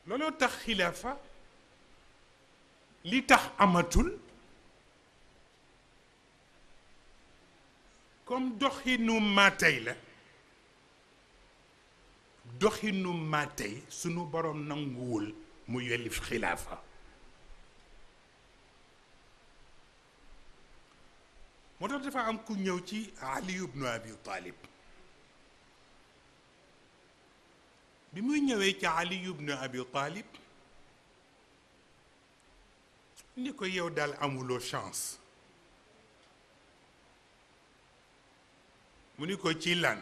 looloo tax xilaafa li tax amatul comme doxinu maa tey la doxinu maa tey sunu borom nanguwul mu yelif xilaafa moo tax dafa am ku ñëw ci Ali ibnu Abi Talib bi muy ñëwee ci Ali ibnu Abi Talib ni ko yow daal amuloo chance mu ni ko ci lan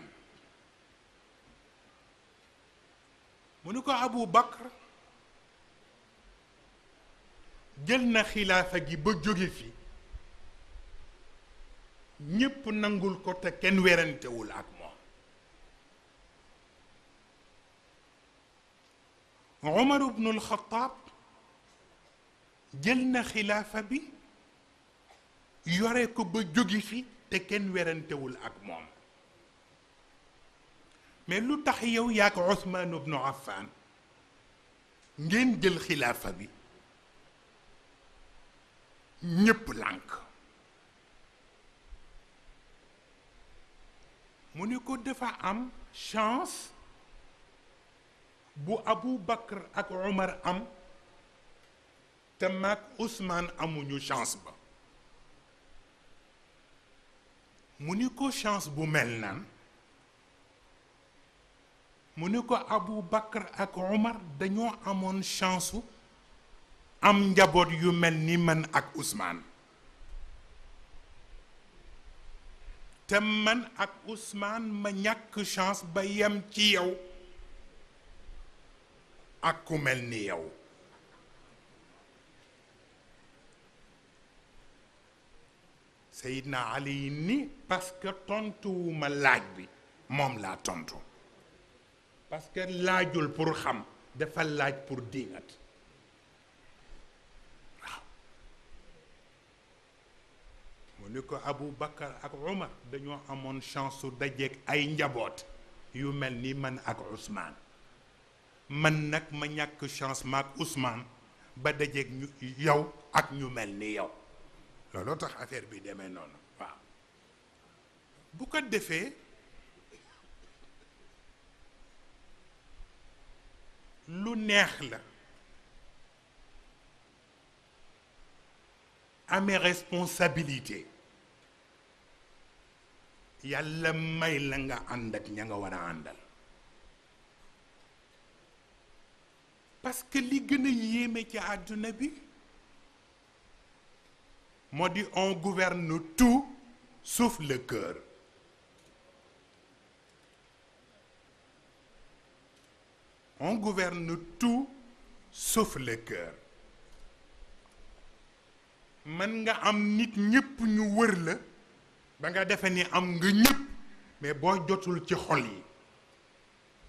mu ni ko Abu Bakr jël na xilaafa gi ba jóge fi ñépp nangul ko te kenn werantewul ak moom Umar ibnul Xattaab jël na xilaafa bi yore ko ba jóge fi te kenn werantewul ak moom mais lu tax yow yaa ko Usmaan ibnu Affaan ngeen jël xilaafa bi ñépp lànk mu ni ko dafa am chance bu Abu Bakr ak Umar am te maag Ousmane amuñu chance ba mu ni ko chance bu mel nan mu ni ko Abu Bakr ak Umar dañoo amoon chance su am njaboot yu mel ni man ak Ousmane te man ak Ousmane ma ñàkk chance ba yem ci yow ak ku mel ni yow Seydina Ali ni parce que tontuwuma laaj bi moom laa tontu parce que laajul pour xam dafa laaj pour diingat waaw mu ni ko Abu Bakar ak Umar dañoo amoon chance su dajeek ay njaboot yu mel ni man ak Ousmane man nag ma ñàkk chance ma ak Ousmane ba dajeek ñu yow ak ñu mel ni yow looloo tax affaire bi demee noonu waaw bu ko defee lu neex la amee responsabilité yàlla may la nga ànd ak ña nga war a àndal parce que li gën a yéeme ci àdduna bi moo di on gouverne tout sauf le cœur on gouverne tout sauf le cœur mën nga am nit ñépp ñu wër la ba nga defe ni am nga ñépp mais boo jotul ci xol yi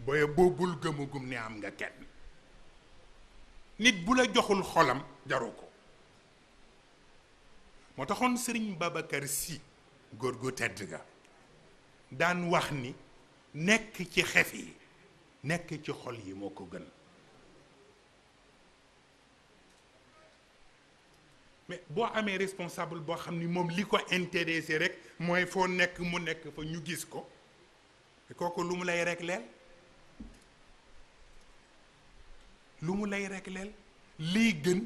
booye boobul gëmugum ni am nga kenn nit bu la joxul xolam jaru ko moo taxoon Sëriñ Babacar Sy góor gu tedd ga daan wax ni nekk ci xef yi nekk ci xol yi moo ko gën mais boo amee responsable boo xam ni moom li ko intéressé rek mooy foo nekk mu nekk fa ñu gis ko kooku lu mu lay regleel lu mu lay regleel lii gën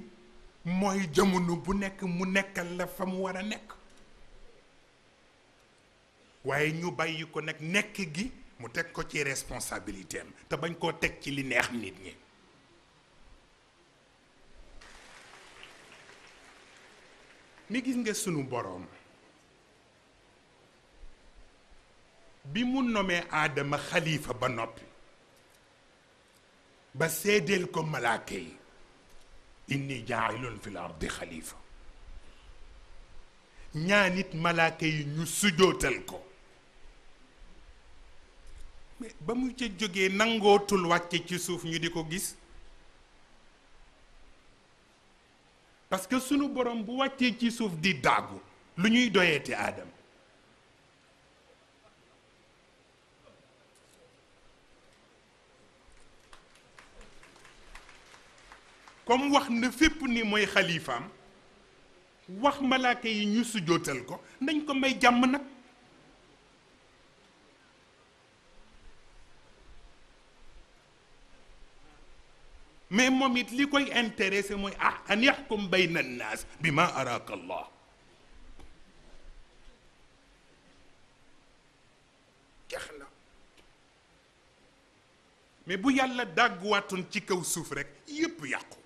mooy jamono bu nekk mu nekkal la fa mu war a nekk waaye ñu bàyyi ko nag nekk gi mu teg ko ci responsabilité am te bañ koo teg ci li neex nit ñi mi gis nga sunu boroom bi mu nomee Aadama xalifa ba noppi ba seedeel ko malaaka yi inni jaa'ilun fil ardi xalifa ñaanit malaaka yi ñu sujootal ko mais ba mu ca jógee nangootul wàcce ci suuf ñu di ko gis parce que sunu borom bu wàccee ci suuf di daagu lu ñuy doyeeti aadam comme wax na fépp ni mooy xalifaam wax malaaka yi ñu sujootal ko nañ ko may jàmm nag. mais moom it li koy intéressé mooy an yaxkum bayna annaas bi ma araka allah. jeex na mais bu yàlla dàgguwaatoon ci kaw suuf rek yépp yàqu.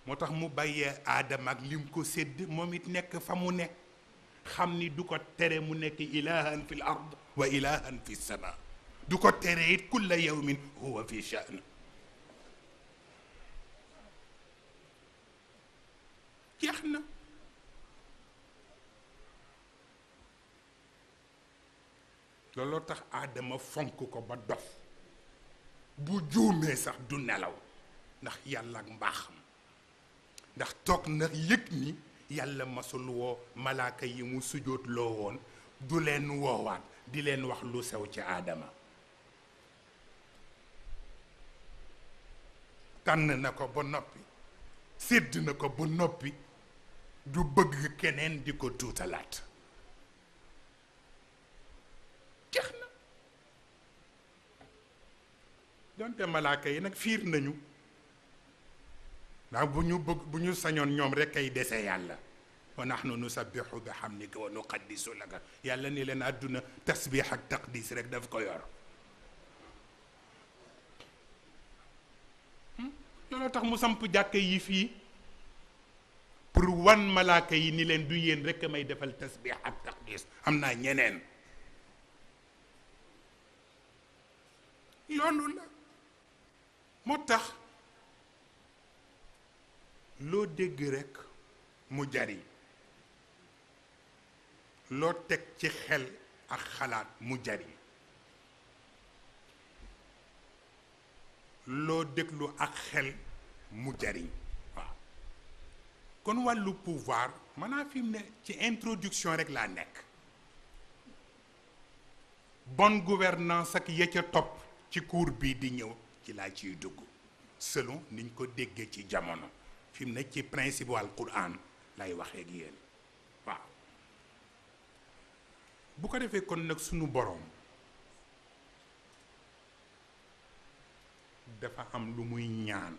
moo tax mu bàyyee aadama ak lim ko sédd moom it nekk fa mu nekk xam ni du ko tere mu nekk ilahan fi l ard wa ilahan fi sama du ko tere it kulla yawmin huwa fi sha'n. jeex na looloo tax aadama fonk ko ba dof bu juumee sax du nelaw ndax yàlla ak mbaaxam ndax toog na yëg ni yàlla masul woo malaaka yi mu sujjóot loo woon du leen woowaat di leen wax lu sew ci aadama. tànn na ko ba noppi sédd na ko ba noppi du bëgg keneen di ko tuutalaat. jeex na donte malaaka yi nag fiir nañu ndax bu ñu sañoon ñoom rek ay dese yàlla wa nahnu nusabbihu bi hamdika wa nuqaddisu laka yàlla ni leen àdduna tasbix ak taqdis rek daf ko yor. looloo tax mu samp jàkka yi fii pour wan malaaka yi ni leen du yéen rek may defal tasbix ak taqdis am naa ñeneen. loolu la moo tax loo dégg rekk mu jariñ loo teg ci xel ak xalaat mu jariñ loo déglu ak xel mu jariñ waaw. kon wàllu pouvoir maanaam fi mu ne ci introduction rekk laa nekk. bonne gouvernance ak ya ca topp ci cours bii di ñëw ci laa ciy dugg selon niñ ko déggee ci jamono fi mu ne ci principe wal Qur'an lay waxee ak yéen waaw. bu ko defee kon nag sunu boroom dafa am lu muy ñaan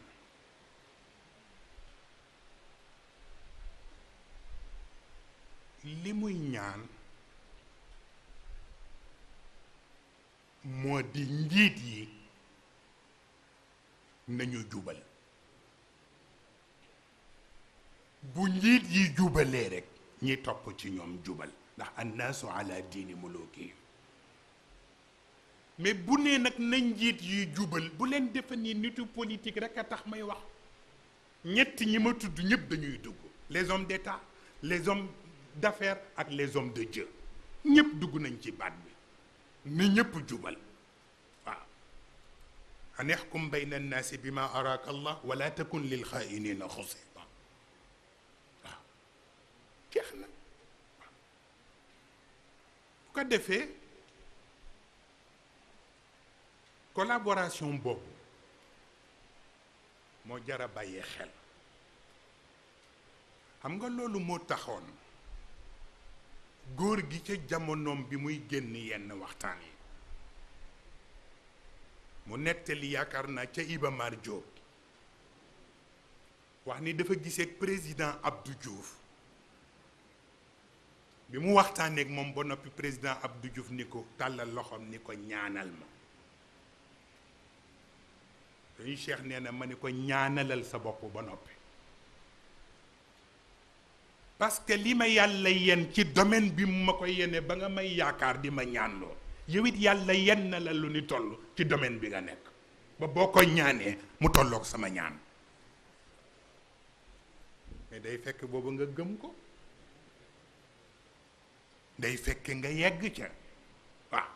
li muy ñaan moo di njiit yi nañu jubal. bu njiit yi jubalee rek ñi topp ci ñoom jubal ndax annaasu ala diini mulukihim. mais bu nee nag na njiit yi jubal bu leen defe ni nitu politique rek a tax may wax. ñett ñi ma tudd ñëpp dañuy dugg les hommes d'État les hommes d'affaires ak les hommes de Dieu ñëpp dugg nañ ci baat bi. ni ñëpp jubal waaw. an yaxkum bayna annaasi bi ma araaka allah wala takun lil xaainina xasita waaw. jeex na bu ko defee collaboration boobu moo jara bàyyee xel. xam nga loolu moo taxoon góor gi ca jamonoom bi muy génn yenn waxtaan yi mu nettali yaakaar naa ca Iba Mar Diop wax ni dafa gisee président Abdou Diouf bi mu waxtaaneek moom ba noppi président Abdou Diouf ni ko tàllal loxoom ni ko ñaanal ma. dañuy Cheikh nee na ma ni ko ñaanalal sa bopp ba noppi. parce que li ma yàlla yen ci domaine bi mu ma ko yene ba nga may yaakaar di ma ñaanloo yow it yàlla yen na la lu ni toll ci domaine bi nga nekk ba boo ko ñaanee mu tolloog sama ñaan. mais day fekk boobu nga gëm ko day fekk nga yegg ca waaw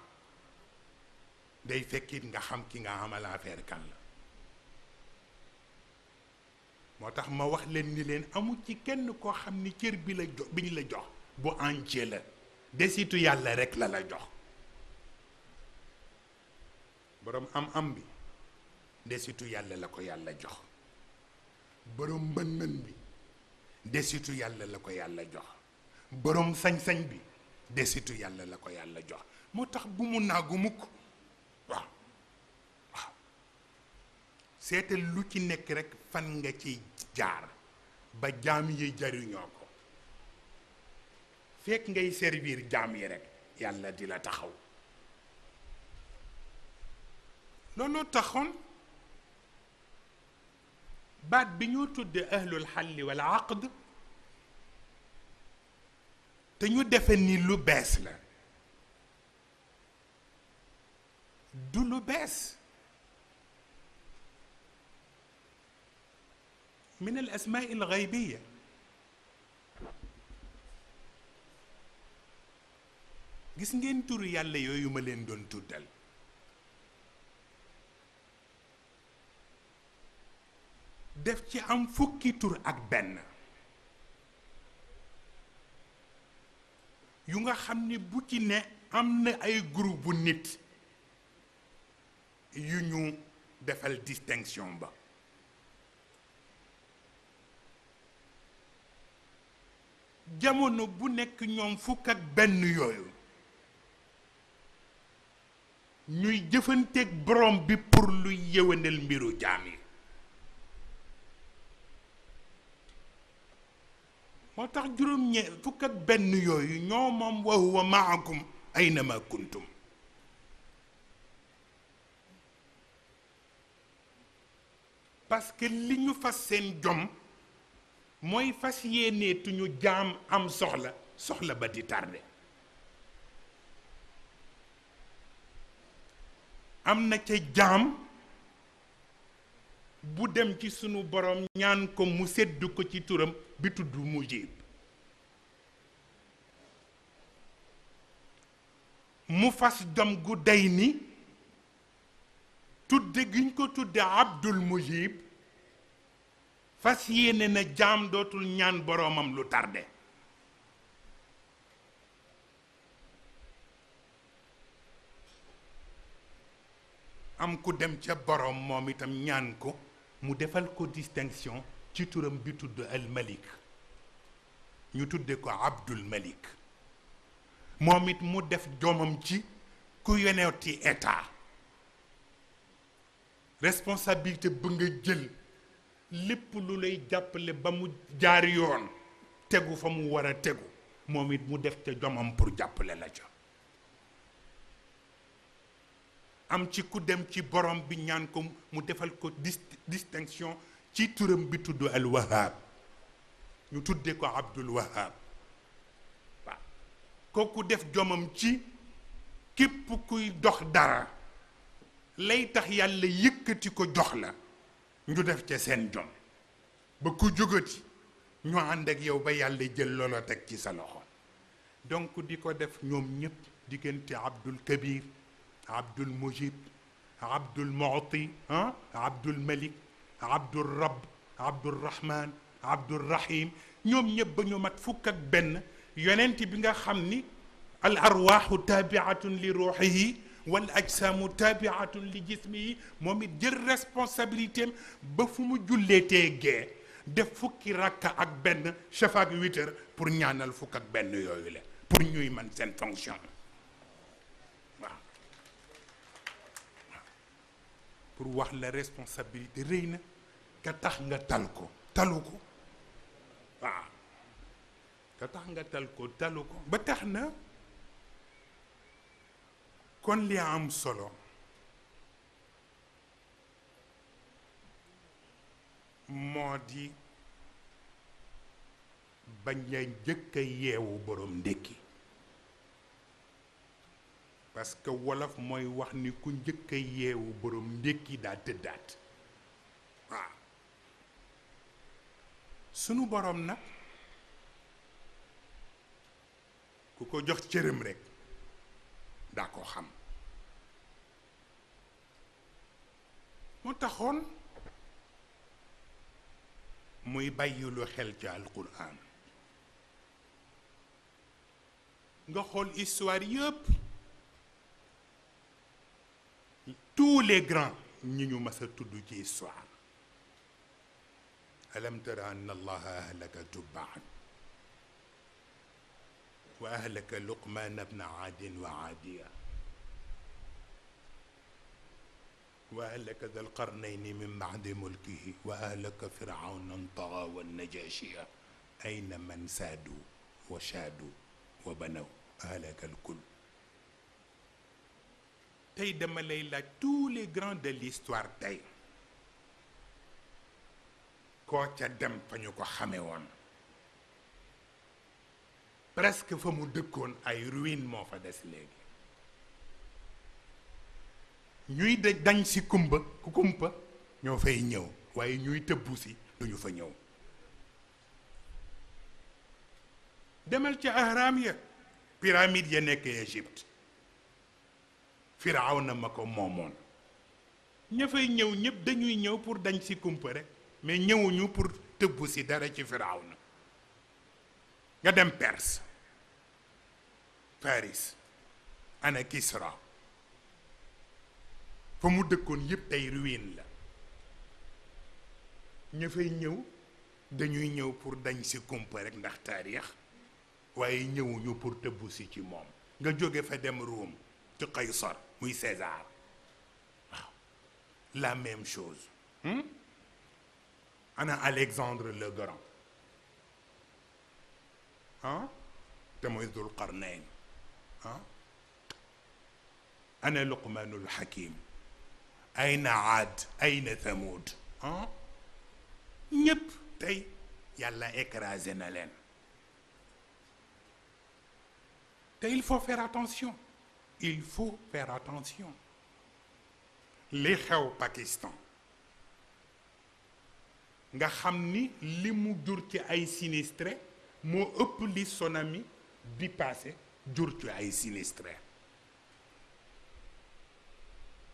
day fekkit nga xam ki nga amal affaire kan la. moo tax ma wax leen ni leen amul ci kenn koo xam ni cër bi la jox bi ñu la jox bu entier la desitu yàlla rek la jox. boroom am bi desitu yàlla la ko yàlla jox. borom mën-mën bi desitu yàlla la ko yàlla jox. borom sañ-sañ bi desitu yàlla la ko yàlla jox. moo tax bu mu naagu mukk. waaw waaw seetal lu ci nekk rekk fan nga ci jaar ba jaam yi jariñoo ko. fekk ngay servir jaam yi rekk yàlla di la taxaw. looloo taxoon baat bi ñoo tudde ahlul xalli wal aqd te ñu defe ni lu bees la. du lu bees. min al asmaa al gaybiya. gis ngeen tur yàlla yooyu ma leen doon tuddal. def ci am fukki tur ak benn yu nga xam ni bu ci ne am na ay groupe bu nit yu ñu defal distinction ba. jamono bu nekk ñoom fukk ak benn yooyu ñuy jëfanteeg borom bi pour lu yëwénal mbiru jaam yi. moo tax fukk ak benn yooyu ñoo moom wa huwa maakum aynama kuntum. parce que li ñu fas seen jom mooy fas yéeneetuñu jaam am soxla ba di tardé. am na ca jaam bu dem ci sunu borom ñaan ko mu sedd ko ci turam bi tudd mujib. mu fas jom gu day ni tudde giñ ko tudde abdul mujib fas yéene na jaam dootul ñaan boroomam lu tardé. am ku dem ca boroom moom itam ñaan ko mu defal ko distinction ci turam bi tudd al malik. ñu tudde ko abdul malik. moom it mu def jomam ci ku yonewti état. responsabilité ba nga jël lépp lu lay jàppale ba mu jaar yoon tegu fa mu war a tegu moom it mu def ca jomam pour jàppale la ca. am ci ku dem ci borom bi ñaan ko mu defal ko distinction ci turam bi tudd al wahab. ñu tudde ko abdul wahab. waaw kooku def jomam ci képp kuy dox dara lay tax yàlla yëkkati ko jox la ñu def ca seen jom ba ku jógati ñu ànd ak yow ba yàlla jël loola teg ci sa loxo. donc di ko def ñoom ñëpp diggante abdul kabir abdul mujib abdul mu'ti abdul malik abdul rabb abdul rahman abdul rahim ñoom ñëpp ba ñu mat fukk ak benn. yonent bi nga xam ni al arwaaxu taabiatun li ruuxihi wal ajsaamu taabiatun li jismihi moom it jël responsabilité am ba fu mu julleetee gee def fukki rakka ak benn shafa ak witr pour ñaanal fukk ak benn yooyu la pour ñuy man seen fonction. waaw pour wax la responsabilité rëy na ka tax nga tal ko talu ko. waaw ka tax nga tal ko talu ko ba tax na kon li am solo moo di bañ a njëkk a yeewu borom ndékki. parce que wolof mooy wax ni ku njëkk a yeewu borom ndékki daa tëddaat. waaw sunu borom nag ku ko jox cëram rekk daa ko xam. moo taxoon muy bàyyilu xel ci alquran. nga xool histoire yëpp tous les grands ñi ñu mas a tudd ci histoire alam tara anna allaha ahlaka tubbaan wa ahlaka luqman ibna aadin wa aadiya wa ahlaka dal qarnayni min ba'di mulkihi wa ahlaka firawna taga wa najashiya ayna man saadu wa shaadu wa banaw ahlaka alkul. tey dama lay laaj tous les grands de l'histoire tey koo ca dem fa ñu ko xame woon presque fa mu dëkkoon ay ruine moo fa des léegi ñuy dañ si kumba ku kumpa ñoo fay ñëw waaye ñuy tëbbu si duñu fa ñëw. demal ca ahram ya pyramide ya nekk Égypte Firawna ma ko moomoon ña fay ñëw ñëpp dañuy ñëw pour dañ si kumpa rek mais ñëwuñu pour tëbbu si dara ci Firawna. nga dem Perse Paris ana Kisra fa mu dëkkoon yëpp tey ruine la ña fay ñëw dañuy ñëw pour dañ si kumpa rek ndax taarix waaye ñëwuñu pour tëbbu si ci moom. nga jóge fa dem Rome ci Qaysar muy César waaw la même chose. ana Alexandre le Grand ah te mooy Dul Qarnayn ah ana Luqmanul Hakim ayna Aad ayna Thamud ah ñëpp tey yàlla écrasé na leen. te il faut faire attention il faut faire attention. li xew Pakistan nga xam ni li mu jur ci ay sinistré moo ëpp li tsunami bi passé jur ci ay sinistré.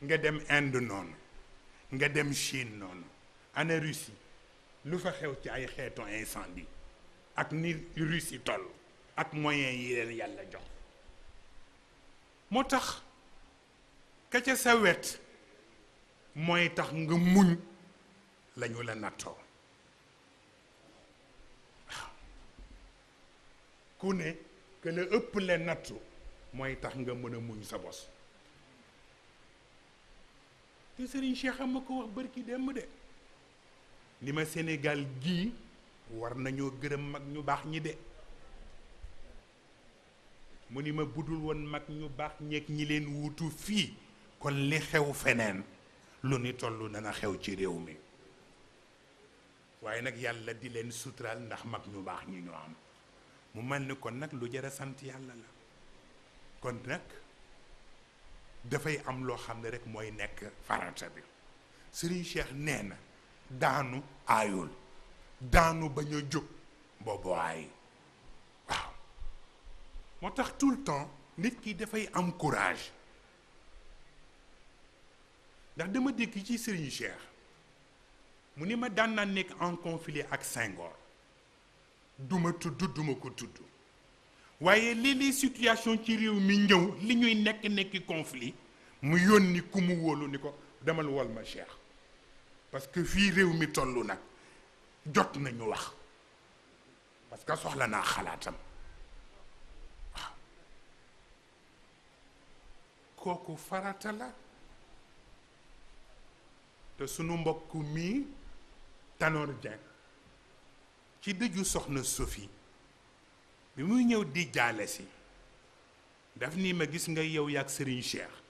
nga dem Inde noonu nga dem Chine noonu ana Russie lu fa xew ci ay xeetu incendie ak ni Russie toll ak moyens yi leen yàlla jox. moo tax ka ca sa wet mooy tax nga muñ lañu la nattoo waaw ku ne que la ëpp le nattu mooy tax nga mën a muñ sa bos. te Serigne Cheikh am ma ko wax bërki dem de ni ma Sénégal gii war nañoo gërëm mag ñu baax ñi de. mu ni ma budul woon mag ñu baax ñeeg ñi leen wuutu fii kon li xew feneen lu ni tollu dana xew ci réew mi waaye nag yàlla di leen suturaal ndax mag ñu baax ñi ñu am mu mel ni kon nag lu jar a sant yàlla la. kon nag dafay am loo xam ne rek mooy nekk farata bi. Serigne Cheikh nee na daanu aayul daanu bañ a jóg boobu aay. moo tax tout le temps nit ki dafay am courage ndax dama dégg ci Serigne Cheikh mu ni ma daan naa nekk en conflit ak Senghor duma tudd duma ko tudd waaye léeg-léeg situation ci réew mi ñëw li ñuy nekki conflit mu yónni ku mu wóolu ni ko demal wol ma Cheikh parce que fii réew mi tollu nag jot nañu wax parce que soxla naa xalaatam. kooku farata la te sunu mbokk mii Tanor Dieng ci dëju soxna Sophie bi muy ñëw di jaale si daf ni ma gis nga yow yaak Serigne Cheikh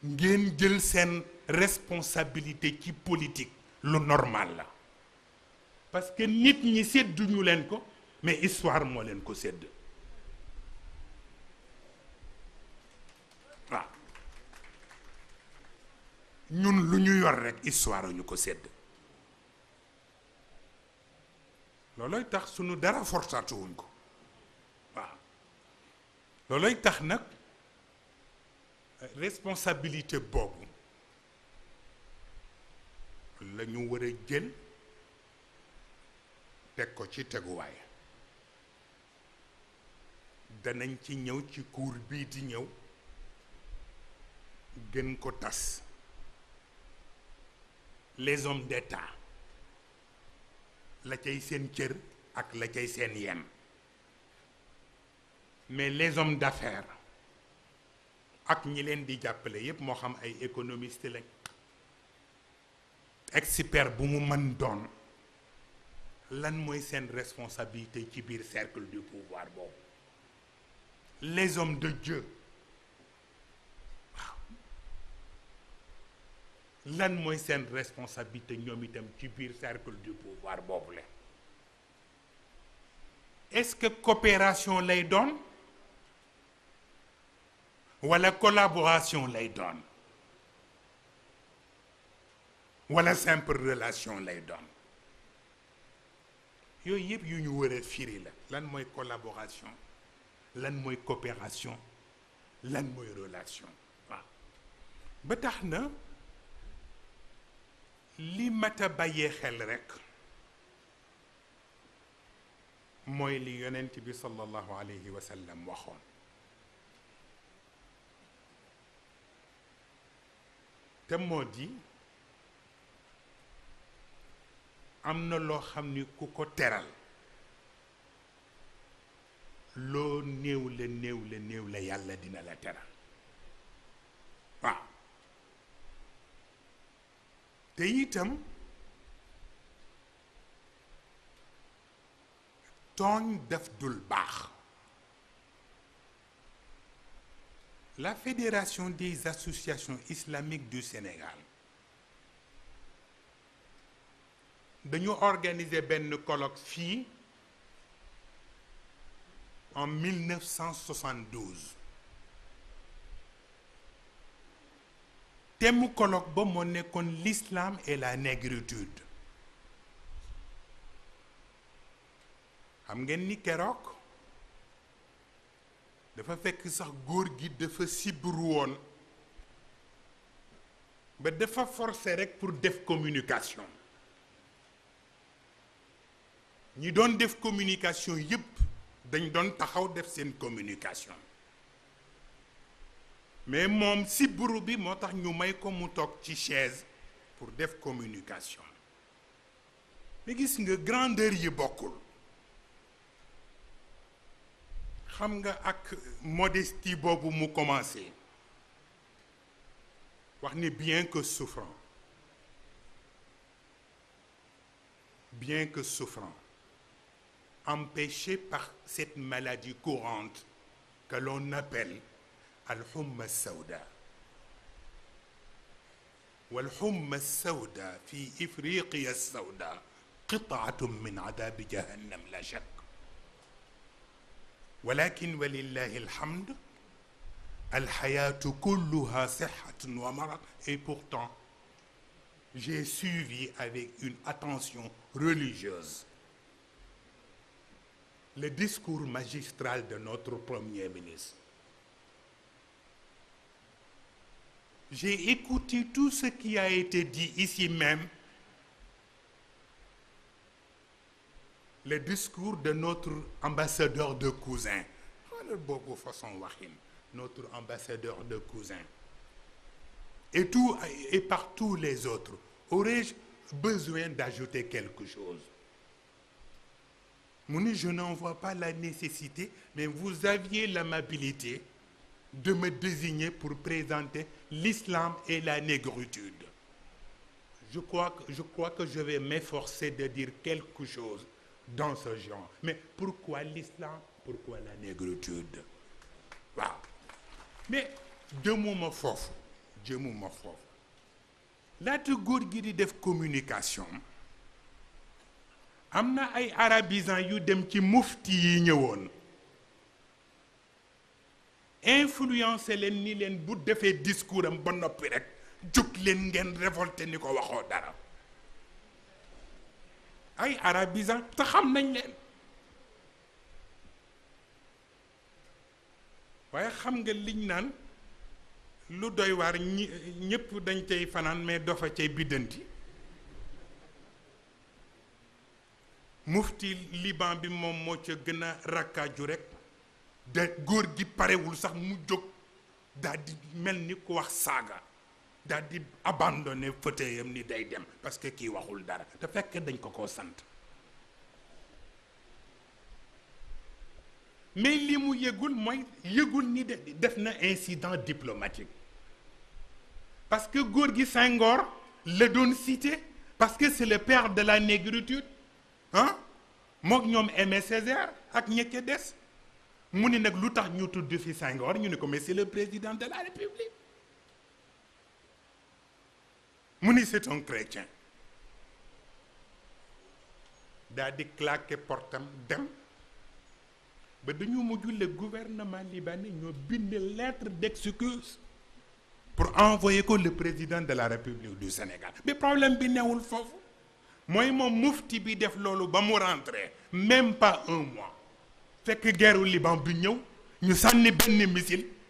ngeen jël seen responsabilité ci politique lu normal la parce que nit ñi sédduñu leen ko mais histoire moo leen ko sédd. waaw ñun lu ñu yor rek histoire ñu ko sédd loolooy tax sunu dara fortaatuwuñ ko waaw loolooy tax nag responsabilité boobu la ñu war a jël teg ko ci teguwaay. danañ ci ñëw ci cours bii di ñëw gën ko tas les hommes d'État la cay seen cër ak la cay seen yenn mais les hommes d'affaires ak ñi leen di jàppale yépp moo xam ay économistes lañ expert bu mu mën doon lan mooy seen responsabilité ci biir cercle du pouvoir boobu les hommes de Dieu waaw lan mooy seen responsabilité ñoom itam ci biir cercle du pouvoir boobu la est-ce que coopération lay doon wala collaboration lay doon wala simple relation lay doon yooyu yëpp yu ñu war a firi la lan mooy collaboration lan mooy coopération lan mooy relation waaw ba tax na li mat a bàyyee xel rekk mooy li yonent bi sallallahu alayhi wa sallam waxoon te moo di am na loo xam ni ku ko teral loo néew la yàlla dina la teral waaw te itam tooñ daf dul baax la Fédération des associations islamiques du Sénégal dañu organiser benn colloque fii en 1972 thème colloque ba moo nekkoon l'islam et la négritude xam ngeen ni keroog dafa fekk sax góor gi dafa sibru woon ba dafa forcer rek pour def communication ñi doon def communication yépp dañ doon taxaw def seen communication mais moom sibru bi moo tax ñu may ko mu toog ci chaise pour def communication mais gis nga grandeur yi bokkul xam nga ak modestie boobu mu commencé wax ni bien que souffrant empêché par cette maladie courante que l'on appelle al-humma as-sawda wal-humma as-sawda fi ifriqiya as-sawda qit'atun min adabi jahannam la shakk walakin walillahi alhamd alhayatu kulluha sihhatun wa marad et pourtant j'ai suivi avec une attention religieuse le discours magistral de notre Premier ministre. J'ai écouté tout ce qui a été dit ici même, le discours de notre ambassadeur de cousin. Voilà beaucoup façon waxin, notre ambassadeur de cousin. Et par tous les autres. Aurais-je besoin d'ajouter quelque chose? Mouni, je n'en vois pas la nécessité, mais vous aviez l'amabilité de me désigner pour présenter l'islam et la négritude. Je crois que je vais m'efforcer de dire quelque chose dans ce genre. Mais pourquoi l'islam? Pourquoi la négritude? Waaw. Mais jëmuma foofu. Laata góor gi di def communication am na ay arabisants yu dem ci mufti yi ñëwoon influencer leen ni leen bu defee discours am ba noppi rek jóg leen ngeen révolté ni ko waxoo dara ay arabisants te xam nañ leen waaye xam nga liñ naan lu doy waar ñëpp dañ cay fanaan mais dafa cay biddanti mufti Liban bi moom moo ca gën a rakkaaju rek de góor gi parewul sax mu jóg daal di mel ni ku wax saaga daal di abandonné fauteuil am ni day dem parce que kii waxul dara te fekk dañ ko koo sant. mais li mu yëgul mooy yëgul ni def na incident diplomatique parce que góor gi Senghor la doon cité parce que c'est le père de la négritude ah mook ñoom Aimé Césaire ak ñecce des mu ni nag lu tax ñu tudd fi Senghor ñu ne ko mais c'est le président de la République mu ni c'est un chrétien daa di claquer portam dem ba dañu mujj le gouvernement libanais ñoo bind lettre d'excuse pour envoyer ko le président de la République du Sénégal mais problème bi newul foofu mooy moom mufti bi def loolu ba mu rentré même pas un mois fekk guerru Liban bi ñëw ñu sànni benn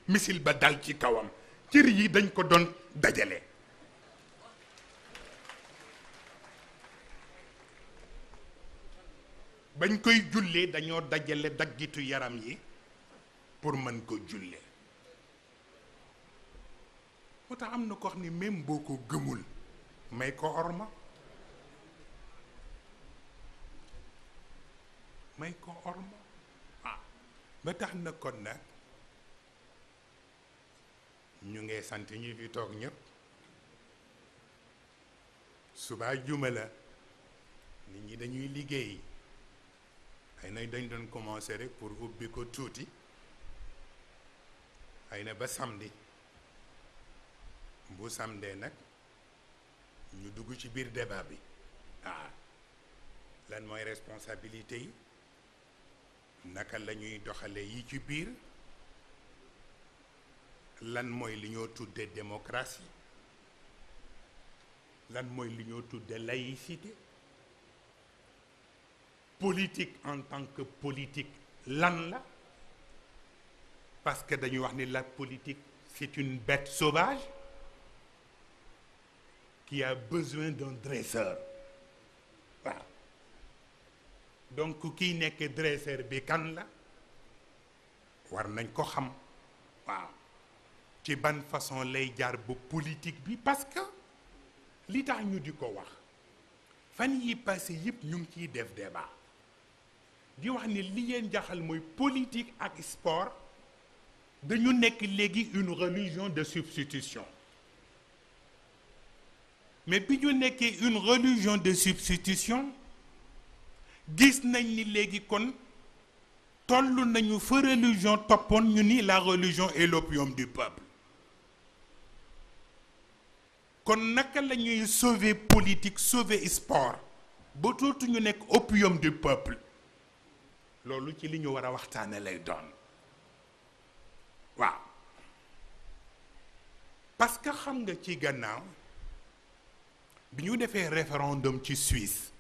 missile ba dal ci kawam cër yi dañ ko doon dajale bañ koy jullee dañoo dajale daggitu yaram yi pour mën ko jullee moo tax am na ko xam ni même boo ko gëmul may ko orma ba tax na kon nag ñu ngi sant ñi fi toog ñëpp subaa juma la nit ñi dañuy liggéey xëy na dañ doon commencer rek pour ubbi ko tuuti xëy na ba samedi bu samedi nag ñu dugg ci biir débat bi lan mooy responsabilité yi naka la ñuy doxale yi ci biir lan mooy li ñoo tudde démocratie lan mooy li ñoo tudde laïcité politique en tant que politique lan la parce que dañuy wax ni la politique c'est une bête sauvage qui a besoin d'un dresseur waaw donc kiy nekk dresseur bi kan la war nañ ko xam waaw ci ban façon lay jaar ba politique bi parce que li tax ñu di ko wax fan yi passé yëpp ñu ngi ciy def débat di wax ni li leen jaxal mooy politique ak sport dañu nekk léegi une religion de substitution mais bi ñu nekkee une religion de substitution gis nañ ni léegi kon toll nañu fa religion toppoon ñu ni la religion est l'opium du peuple kon naka la ñuy sauver politique sauver sport ba tootu ñu nekk opium du peuple loolu ci li ñu war a waxtaane lay doon waaw parce que xam nga ci gannaaw bi ñu defee référendum ci Suisse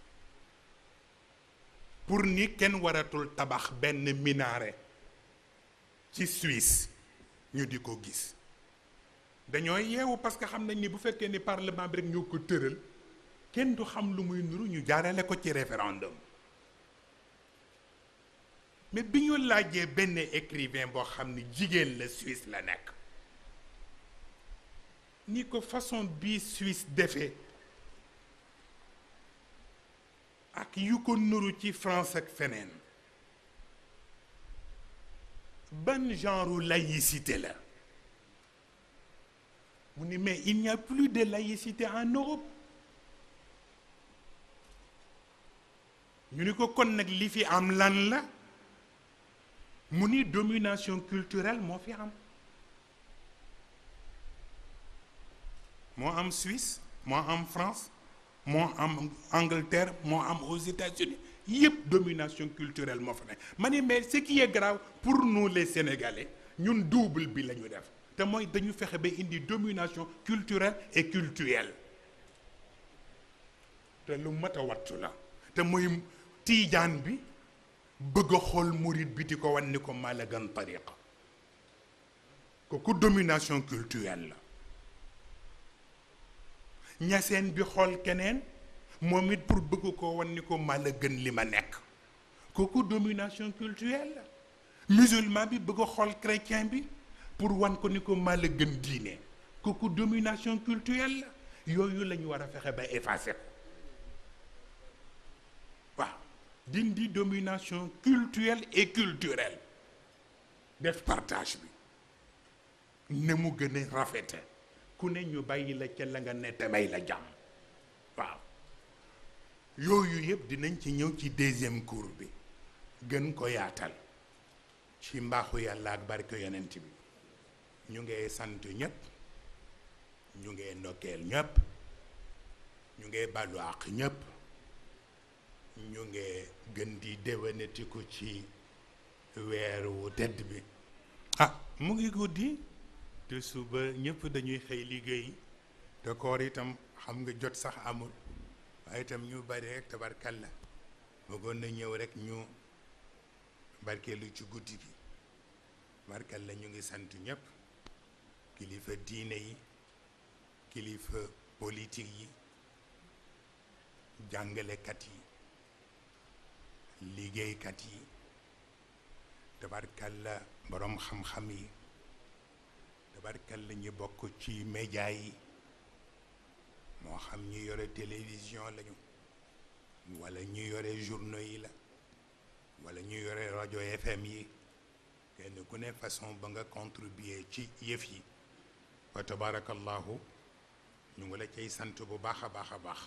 pour ni kenn waratul tabax benn minaret ci Suisse ñu di ko gis dañoo yeewu parce que xam nañ ni bu fekkee ni parlement bi rek ñoo ko tëral kenn du xam lu muy nuru ñu jaarale ko ci référendum mais bi ñu laajee benn écrivain boo xam ni jigéen la Suisse la nekk ni ko façon bii Suisse defee ak yu ko nuru ci France ak feneen ban genre laïcité la mu ni mais il n'y a plus de laïcité en Europe ñu ni ko kon nag li fi am lan la mu ni domination culturelle moo fi am moo am Suisse moo am France moo am Angleterre moo am aux États-Unis yëpp domination culturelle moo fa nekk ma ne mais ce qui est grave pour nous les Sénégalais ñun double bi la ñu def te mooy dañu fexe ba indi domination culturelle et cultuelle te lu mat a wattu la te mooy tiijaan bi bëgg a xool murit bi di ko wan ni ko maa la gën tariqa kooku domination culturelle la ñaseen bi xool keneen moom it pour bëgg ko wan ni ko maa la gën li ma nekk kooku domination culturelle la musulman bi bëgg a xool chrétien bi pour wan ko ni ko maa la gën diine kooku domination culturelle la yooyu la ñu war a fexe ba effacer ko waaw dindi domination culturelle et culturelle def partage bi ne mu gën a rafete ku ne ñu bàyyi la ca la nga ne te may la jàmm waaw yooyu yëpp dinañ ci ñëw ci deuxième cours bi gën ko yaatal ci mbaaxu yàlla ak barke yonent bi ñu ngee sant ñëpp ñu ngee ndokkeel ñëpp ñu ngee balu àq ñëpp ñu ngee gën di déwénatiku ci weer wu tedd bi mu ngi guddi te suba ñëpp dañuy xëy liggéey te koor itam xam nga jot sax amul waaye itam ñu bari rek tabarkalla bëggoon na ñëw rek ñu barkeelu ci guddi gi barkalla ñu ngi sant ñëpp kilifa diine yi kilifa politique yi jàngalekat yi liggéeykat yi tabarkalla borom xam-xam yi tabarkalla ñi bokk ci média yi moo xam ñi yore télévision lañu wala ñi yore journaux yi la wala ñu yore rajo FM yi kenn ku ne façon ba nga contribuer ci yëf yi wa tabarakallahu ñu ngi la cay sant bu baax a baax a baax